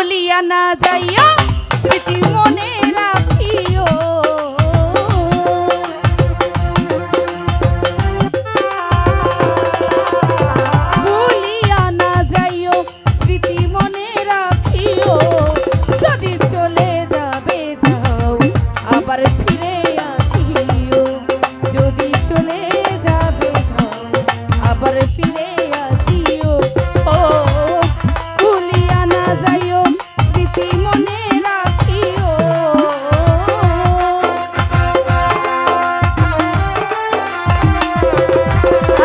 ভুলিয়া না যাইও স্মৃতি মনে রাখিও ভুলিয়া না যাইও স্মৃতি মনে রাখিও যদি চলে যাবে যাও আবার ফিরে আসিও যদি চলে যাবে যাও আবার ফিরে আসিও ও ভুলিয়া না যাইও স্মৃতি মনে রাখিও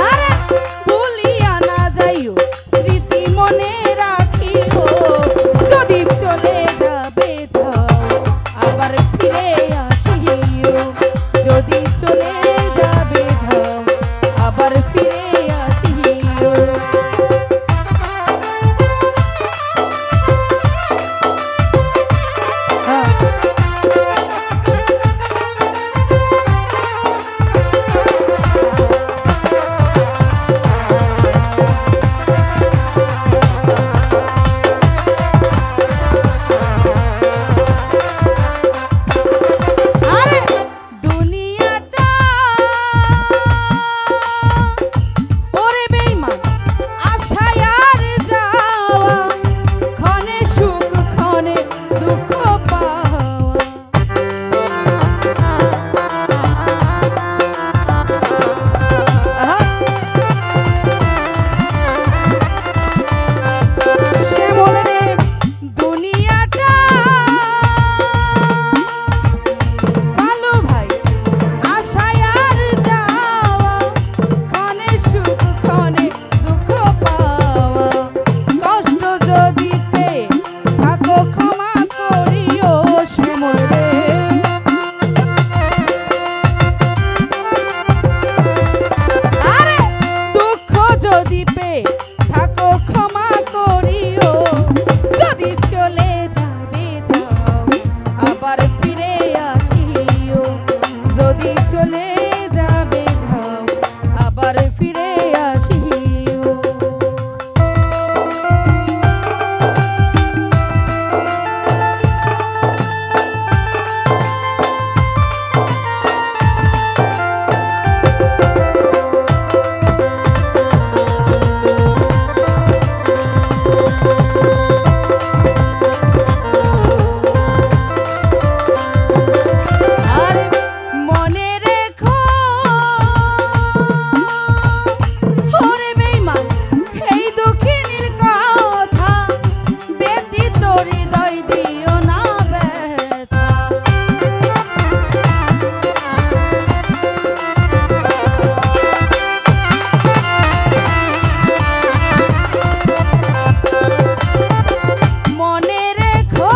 আরে ভুলিয়া না যাইও স্মৃতি মনে রাখিও যদি চলে যাবে যাও আবার ফিরে আসিও যদি চলে যাবে যাও আবার ফিরে আসিও আরে দুনিয়াটা ওরে বেঈমান আশায় আর যাওয়া ক্ষণে সুখ ক্ষণে দুঃখ পাওয়া সে বলে রে দুনিয়াটা ভালো ভাই আশায় আর যাওয়া ক্ষণে সুখ ক্ষণে দুঃখ পাওয়া কষ্ট যদি পেয়ে থাকো ক্ষমা করিও সে মরে আরে দুঃখ যদি পেয়ে থাকো ক্ষমা করিও যদি চলে যাবে যাও আবার ফিরে আসিও যদি চলে যাবে যাও আবার ফিরে আসিও আরে মনে রেখো ওরে বেঈমান এই দুঃখিনীর কথা ব্যতীত হৃদয় দিও না ব্যথা মনে রেখো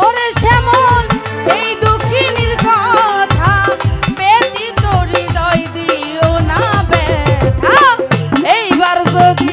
ওরে শ্যামল এই দুঃখিনীর কথা ব্যতীত হৃদয় দিও না ব্যথা এইবার যদি